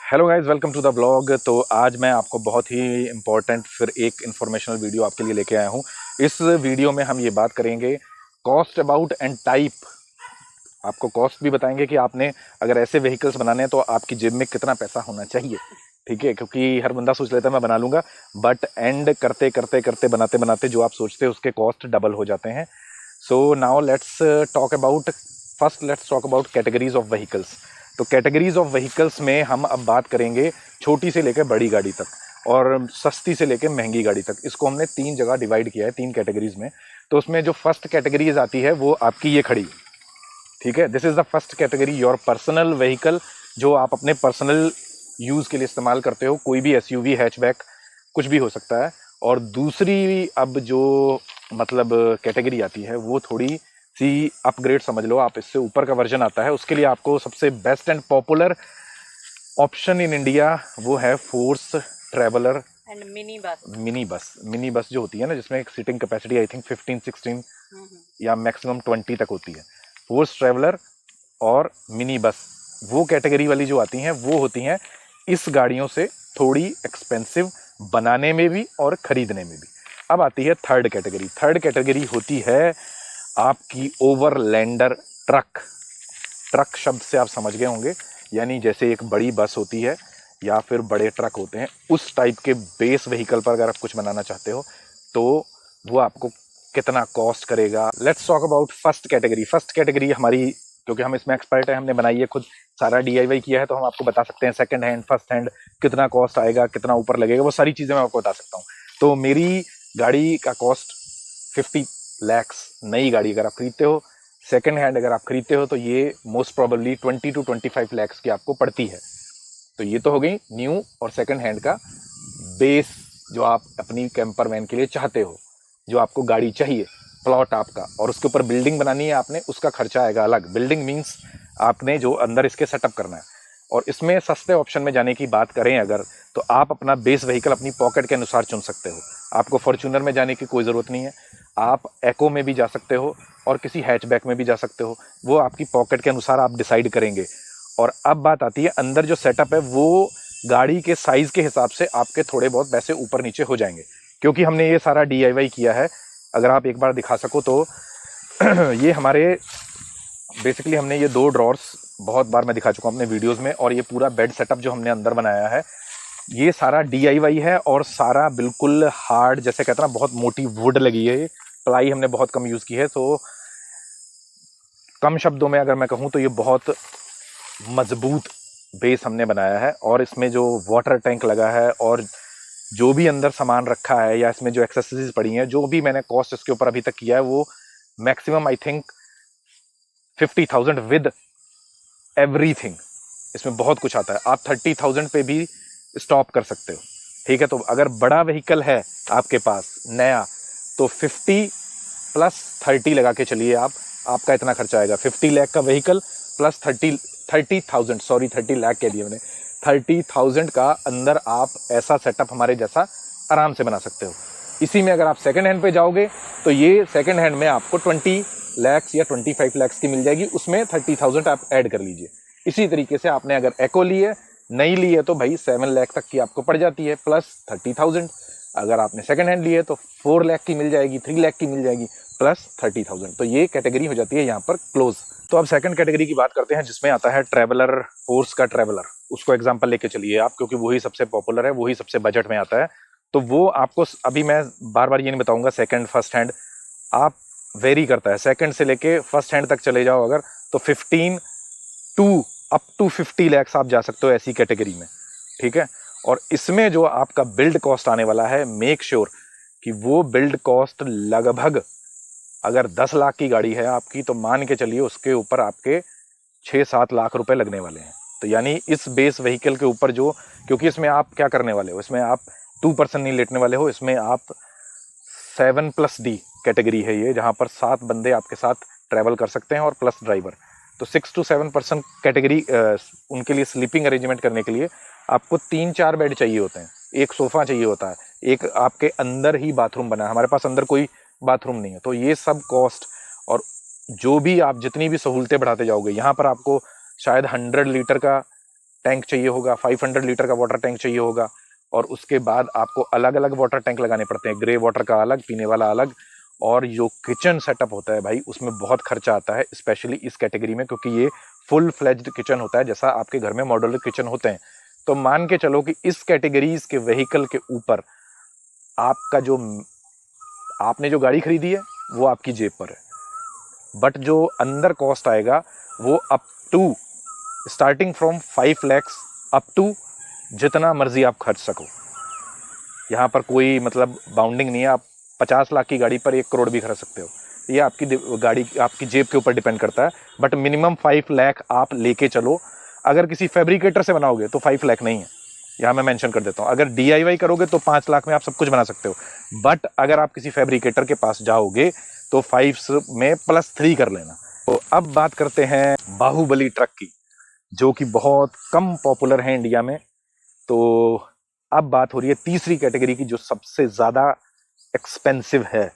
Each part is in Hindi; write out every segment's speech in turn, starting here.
Hello guys, welcome to the blog. तो आज मैं आपको बहुत ही इम्पोर्टेंट फिर एक इन्फॉर्मेशनल वीडियो आपके लिए लेके आया हूँ। इस वीडियो में हम ये बात करेंगे कॉस्ट अबाउट एंड टाइप। आपको कॉस्ट भी बताएंगे कि आपने अगर ऐसे व्हीकल्स बनाने हैं तो आपकी जेब में कितना पैसा होना चाहिए, ठीक है। क्योंकि हर बंदा सोच लेता है मैं बना लूँगा, बट एंड करते करते करते बनाते बनाते जो आप सोचते हैं उसके कॉस्ट डबल हो जाते हैं। So now let's talk about let's talk about categories of vehicles. तो कैटेगरीज ऑफ व्हीकल्स में हम अब बात करेंगे छोटी से लेकर बड़ी गाड़ी तक और सस्ती से लेकर महंगी गाड़ी तक। इसको हमने 3 जगह डिवाइड किया है, 3 कैटेगरीज में। तो उसमें जो फर्स्ट कैटेगरीज आती है वो आपकी ये खड़ी, ठीक है। This is the first category, your personal vehicle, जो आप अपने पर्सनल यूज के लिए इस्तेमाल करते हो। कोई भी एसयूवी, हैचबैक, कुछ भी हो सकता है। और दूसरी अब जो मतलब कैटेगरी आती है वो थोड़ी सी अपग्रेड समझ लो आप, इससे ऊपर का वर्जन आता है। उसके लिए आपको सबसे best and popular option in India वो है force traveller and mini bus जो होती है ना, जिसमें एक सीटिंग कैपेसिटी आई थिंक 15-16 या मैक्सिमम 20 तक होती है। फोर्स ट्रैवलर और मिनी बस, वो कैटेगरी वाली जो आती हैं वो होती हैं इस गाड़ियों से थोड़ी एक्सपेंसिव बनाने में भी और खरीदने में भी। अब आती है थर्ड कैटेगरी। थर्ड कैटेगरी होती है आपकी ओवरलैंडर ट्रक। ट्रक शब्द से आप समझ गए होंगे, यानी जैसे एक बड़ी बस होती है या फिर बड़े ट्रक होते हैं, उस टाइप के बेस व्हीकल पर अगर आप कुछ बनाना चाहते हो तो वो आपको कितना कॉस्ट करेगा। Let's talk about first category. First category हमारी, क्योंकि हम इसमें एक्सपर्ट है, हमने बनाई है खुद, सारा DIY किया है, तो हम आपको बता सकते हैं सेकंड हैंड, फर्स्ट हैंड कितना कॉस्ट आएगा, कितना ऊपर लगेगा, वो सारी चीज़ें मैं आपको बता सकता हूँ। तो मेरी गाड़ी का कॉस्ट 50 लैक्स, नई गाड़ी अगर आप खरीदते हो। सेकंड हैंड अगर आप खरीदते हो तो ये मोस्ट प्रोबेबली 20 to 25 लैक्स की आपको पड़ती है। तो ये तो हो गई न्यू और सेकंड हैंड का बेस, जो आप अपनी कैंपर वैन के लिए चाहते हो, जो आपको गाड़ी चाहिए, प्लॉट आपका, और उसके ऊपर बिल्डिंग बनानी है आपने, उसका खर्चा आएगा अलग। बिल्डिंग मीन्स आपने जो अंदर इसके सेटअप करना है। और इसमें सस्ते ऑप्शन में जाने की बात करें अगर, तो आप अपना बेस व्हीकल अपनी पॉकेट के अनुसार चुन सकते हो। आपको फॉर्च्यूनर में जाने की कोई ज़रूरत नहीं है, आप एको में भी जा सकते हो और किसी हैचबैक में भी जा सकते हो। वो आपकी पॉकेट के अनुसार आप डिसाइड करेंगे। और अब बात आती है अंदर जो सेटअप है, वो गाड़ी के साइज़ के हिसाब से आपके थोड़े बहुत पैसे ऊपर नीचे हो जाएंगे, क्योंकि हमने ये सारा DIY किया है। अगर आप एक बार दिखा सको तो ये हमारे बेसिकली हमने ये 2 ड्रॉर्स बहुत बार मैं दिखा चुका हूँ अपने वीडियोस में, और ये पूरा बेड सेटअप जो हमने अंदर बनाया है ये सारा DIY है। और सारा बिल्कुल हार्ड, जैसे कहते हैं ना, बहुत मोटी वुड लगी है। प्लाई हमने बहुत कम यूज़ की है। तो कम शब्दों में अगर मैं कहूँ तो ये बहुत मजबूत बेस हमने बनाया है। और इसमें जो वाटर टैंक लगा है और जो भी अंदर सामान रखा है या इसमें जो एक्सेसरीज पड़ी हैं, जो भी मैंने कॉस्ट इसके ऊपर अभी तक किया है, वो maximum I think 50,000 with everything. इसमें बहुत कुछ आता है, आप 30,000 पे भी स्टॉप कर सकते हो, ठीक है। तो अगर बड़ा व्हीकल है आपके पास नया, तो 50 प्लस 30 लगा के चलिए आप, आपका इतना खर्चा आएगा। 50 लाख का व्हीकल प्लस 30,000, सॉरी 30 लाख कह दिया मैंने, 30,000 का अंदर आप ऐसा सेटअप हमारे जैसा आराम से बना सकते हो। इसी में अगर आप सेकंड हैंड पे जाओगे तो ये सेकंड हैंड में आपको 20 लैक्स या 25 लैक्स की मिल जाएगी, उसमें 30,000 आप ऐड कर लीजिए। इसी तरीके से आपने अगर एको ली है, नई ली है, तो भाई 7 लाख तक की आपको पड़ जाती है प्लस 30,000। अगर आपने सेकंड हैंड ली है तो 4 लाख की मिल जाएगी, 3 लाख की मिल जाएगी प्लस 30,000। तो ये कैटेगरी हो जाती है यहाँ पर क्लोज। तो अब सेकंड कैटेगरी की बात करते हैं, जिसमें आता है ट्रैवलर, फोर्स का ट्रैवलर। उसको एग्जांपल लेके चलिए आप, क्योंकि वही सबसे पॉपुलर है, वही सबसे बजट में आता है। तो वो आपको अभी मैं बार बार ये नहीं बताऊंगा सेकंड फर्स्ट हैंड, आप वेरी करता है। सेकंड से लेके फर्स्ट हैंड तक चले जाओ अगर, तो 15 टू अप टू 50 लैक्स आप जा सकते हो ऐसी कैटेगरी में, ठीक है। और इसमें जो आपका बिल्ड कॉस्ट आने वाला है, मेक श्योर कि वो बिल्ड कॉस्ट लगभग, अगर 10 लाख की गाड़ी है आपकी, तो मान के चलिए उसके ऊपर आपके 6-7 लाख रुपए लगने वाले हैं। तो यानी इस बेस व्हीकल के ऊपर जो, क्योंकि इसमें आप क्या करने वाले हो, इसमें आप 2 पर्सन नहीं लेटने वाले हो, इसमें आप 7+D कैटेगरी है ये, जहां पर 7 बंदे आपके साथ ट्रैवल कर सकते हैं और प्लस ड्राइवर। तो 6 to 7 पर्सन कैटेगरी, उनके लिए स्लीपिंग अरेंजमेंट करने के लिए आपको 3-4 बेड चाहिए होते हैं, एक सोफा चाहिए होता है, एक आपके अंदर ही बाथरूम बना है। हमारे पास अंदर कोई बाथरूम नहीं है। तो ये सब कॉस्ट, और जो भी आप जितनी भी सहूलतें बढ़ाते जाओगे, यहाँ पर आपको शायद 100 लीटर का टैंक चाहिए होगा, 500 लीटर का वाटर टैंक चाहिए होगा, और उसके बाद आपको अलग अलग वाटर टैंक लगाने पड़ते हैं, ग्रे वाटर का अलग, पीने वाला अलग। और जो किचन सेटअप होता है भाई, उसमें बहुत खर्चा आता है, स्पेशली इस कैटेगरी में, क्योंकि ये फुल फ्लेज्ड किचन होता है, जैसा आपके घर में मॉड्यूलर किचन होते हैं। तो मान के चलो कि इस कैटेगरीज के व्हीकल के ऊपर आपका जो आपने जो गाड़ी खरीदी है वो आपकी जेब पर है, बट जो अंदर कॉस्ट आएगा वो up to starting from 5 lakhs up to जितना मर्जी आप खर्च सको। यहाँ पर कोई मतलब बाउंडिंग नहीं है, आप 50 लाख की गाड़ी पर 1 करोड़ भी खर्च सकते हो। ये आपकी गाड़ी आपकी जेब के ऊपर डिपेंड करता है, बट मिनिमम 5 लाख आप लेके चलो। अगर किसी फैब्रिकेटर से बनाओगे तो 5 लाख नहीं है, यहाँ मैं मेंशन कर देता हूँ। अगर DIY करोगे तो 5 लाख में आप सब कुछ बना सकते हो, बट अगर आप किसी फैब्रिकेटर के पास जाओगे तो 5 में +3 कर लेना। तो अब बात करते हैं बाहुबली ट्रक की, जो कि बहुत कम पॉपुलर है इंडिया में। तो अब बात हो रही है तीसरी कैटेगरी की, जो सबसे ज़्यादा एक्सपेंसिव है,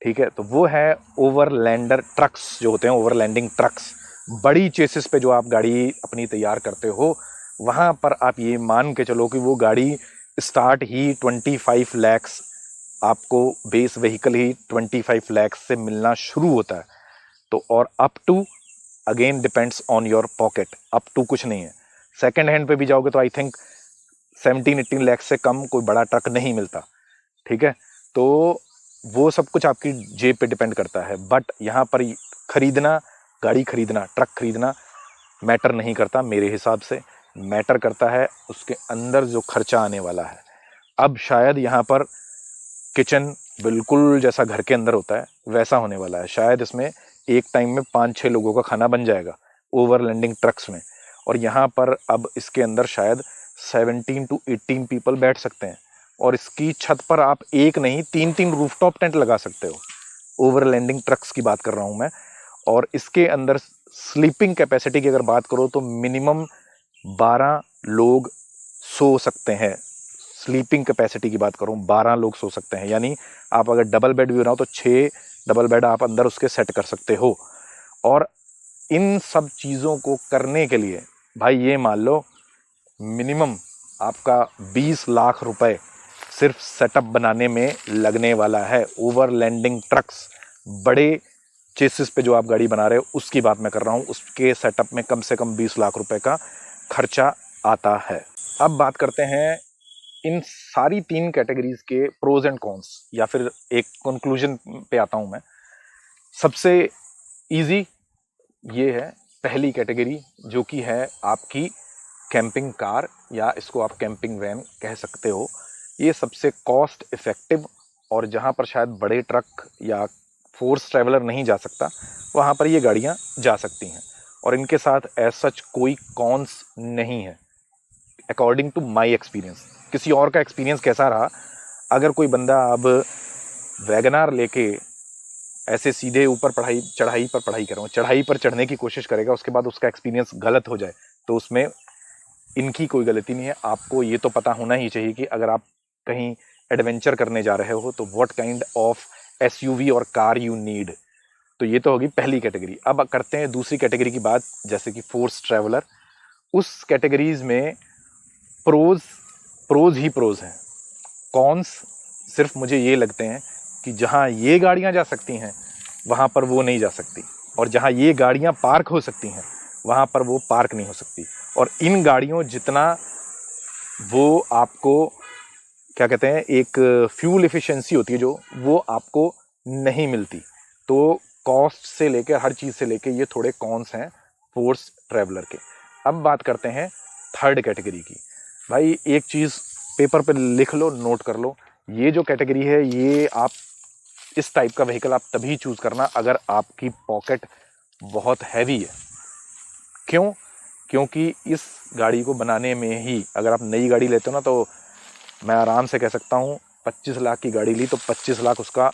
ठीक है। तो वो है ओवरलैंडर ट्रक्स, जो होते हैं ओवरलैंडिंग ट्रक्स। बड़ी चेसिस पे जो आप गाड़ी अपनी तैयार करते हो, वहाँ पर आप ये मान के चलो कि वो गाड़ी स्टार्ट ही 25 lakhs, आपको बेस व्हीकल ही 25 lakhs से मिलना शुरू होता है। तो और up to again depends on your pocket, up to कुछ नहीं है। सेकेंड हैंड पे भी जाओगे तो आई थिंक 17-18 lakhs से कम कोई बड़ा ट्रक नहीं मिलता, ठीक है। तो वो सब कुछ आपकी जेब पे डिपेंड करता है, बट यहाँ पर खरीदना, गाड़ी खरीदना, ट्रक खरीदना मैटर नहीं करता मेरे हिसाब से। मैटर करता है उसके अंदर जो खर्चा आने वाला है। अब शायद यहाँ पर किचन बिल्कुल जैसा घर के अंदर होता है वैसा होने वाला है। शायद इसमें एक टाइम में 5-6 लोगों का खाना बन जाएगा ओवरलैंडिंग ट्रक्स में। और यहाँ पर अब इसके अंदर शायद 17 to 18 पीपल बैठ सकते हैं, और इसकी छत पर आप एक नहीं 3-3 रूफटॉप टेंट लगा सकते हो। ओवरलैंडिंग ट्रक्स की बात कर रहा हूँ मैं। और इसके अंदर स्लीपिंग कैपेसिटी की अगर बात करो तो मिनिमम 12 लोग सो सकते हैं। स्लीपिंग कैपेसिटी की बात करूं, 12 लोग सो सकते हैं, यानी आप अगर डबल बेड भी बनाओ तो 6 डबल बेड आप अंदर उसके सेट कर सकते हो। और इन सब चीज़ों को करने के लिए भाई ये मान लो मिनिमम आपका 20 लाख रुपए सिर्फ सेटअप बनाने में लगने वाला है। ओवरलैंडिंग ट्रक्स, बड़े चेसिस पे जो आप गाड़ी बना रहे हो उसकी बात मैं कर रहा हूँ, उसके सेटअप में कम से कम 20 लाख रुपए का खर्चा आता है। अब बात करते हैं इन सारी 3 कैटेगरीज के प्रोज एंड कॉन्स, या फिर एक कंक्लूजन पे आता हूं मैं। सबसे इजी ये है पहली कैटेगरी, जो कि है आपकी कैंपिंग कार, या इसको आप कैंपिंग वैन कह सकते हो। ये सबसे कॉस्ट इफेक्टिव, और जहां पर शायद बड़े ट्रक या फोर्स ट्रैवलर नहीं जा सकता, वहां पर ये गाड़ियां जा सकती हैं, और इनके साथ एज सच कोई कॉन्स नहीं है अकॉर्डिंग टू माई एक्सपीरियंस। किसी और का एक्सपीरियंस कैसा रहा, अगर कोई बंदा अब वैगनार लेके ऐसे सीधे ऊपर चढ़ाई पर चढ़ने की कोशिश करेगा, उसके बाद उसका एक्सपीरियंस गलत हो जाए, तो उसमें इनकी कोई गलती नहीं है। आपको ये तो पता होना ही चाहिए कि अगर आप कहीं एडवेंचर करने जा रहे हो तो व्हाट काइंड ऑफ SUV और कार यू नीड। तो ये तो होगी पहली कैटेगरी। अब करते हैं दूसरी कैटेगरी की बात, जैसे कि फोर्स ट्रैवलर। उस कैटेगरीज में प्रोज ही प्रोज हैं। कॉन्स सिर्फ मुझे ये लगते हैं कि जहां ये गाड़ियां जा सकती हैं वहां पर वो नहीं जा सकती, और जहां ये गाड़ियां पार्क हो सकती हैं वहां पर वो पार्क नहीं हो सकती। और इन गाड़ियों जितना वो आपको क्या कहते हैं, एक फ्यूल एफिशिएंसी होती है जो, वो आपको नहीं मिलती। तो कॉस्ट से लेकर हर चीज़ से लेकर ये थोड़े कॉन्स हैं फोर्स ट्रैवलर के। अब बात करते हैं थर्ड कैटेगरी की। भाई एक चीज़ पेपर पे लिख लो, नोट कर लो, ये जो कैटेगरी है, ये आप इस टाइप का व्हीकल आप तभी चूज करना अगर आपकी पॉकेट बहुत हैवी है। क्यों? क्योंकि इस गाड़ी को बनाने में ही, अगर आप नई गाड़ी लेते हो ना, तो मैं आराम से कह सकता हूँ 25 लाख की गाड़ी ली तो 25 लाख उसका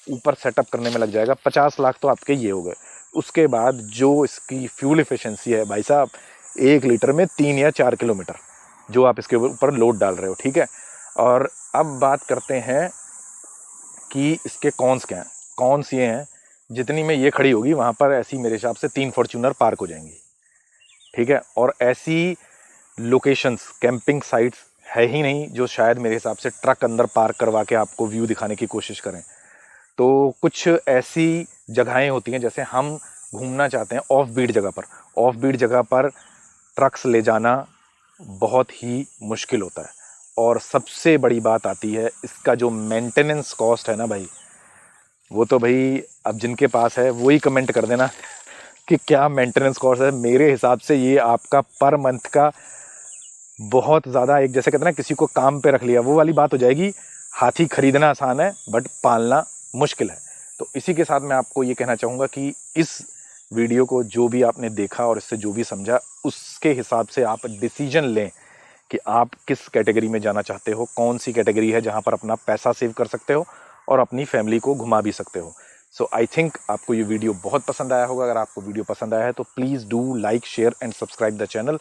ऊपर सेटअप करने में लग जाएगा, 50 लाख तो आपके ये हो गए। उसके बाद जो इसकी फ्यूल एफिशिएंसी है भाई साहब, 1 लीटर में 3 या 4 किलोमीटर जो आप इसके ऊपर लोड डाल रहे हो, ठीक है। और अब बात करते हैं कि इसके कॉन्स क्या हैं। कॉन्स ये हैं, जितनी में ये खड़ी होगी वहाँ पर ऐसी मेरे हिसाब से 3 फॉर्च्यूनर पार्क हो जाएंगी, ठीक है। और ऐसी लोकेशंस, कैंपिंग साइट्स है ही नहीं जो शायद मेरे हिसाब से ट्रक अंदर पार्क करवा के आपको व्यू दिखाने की कोशिश करें। तो कुछ ऐसी जगहें होती हैं जैसे हम घूमना चाहते हैं ऑफ बीट जगह पर, ऑफ बीट जगह पर ट्रक्स ले जाना बहुत ही मुश्किल होता है। और सबसे बड़ी बात आती है इसका जो मेंटेनेंस कॉस्ट है ना भाई, वो तो भाई अब जिनके पास है वो ही कमेंट कर देना कि क्या मेंटेनेंस कॉस्ट है। मेरे हिसाब से ये आपका पर मंथ का बहुत ज़्यादा, एक जैसे कहते हैं ना किसी को काम पे रख लिया, वो वाली बात हो जाएगी। हाथी खरीदना आसान है बट पालना मुश्किल है। तो इसी के साथ मैं आपको ये कहना चाहूँगा कि इस वीडियो को जो भी आपने देखा और इससे जो भी समझा, उसके हिसाब से आप डिसीजन लें कि आप किस कैटेगरी में जाना चाहते हो, कौन सी कैटेगरी है जहाँ पर अपना पैसा सेव कर सकते हो और अपनी फैमिली को घुमा भी सकते हो। सो आई थिंक आपको ये वीडियो बहुत पसंद आया होगा। अगर आपको वीडियो पसंद आया है तो please do like, share and subscribe the channel.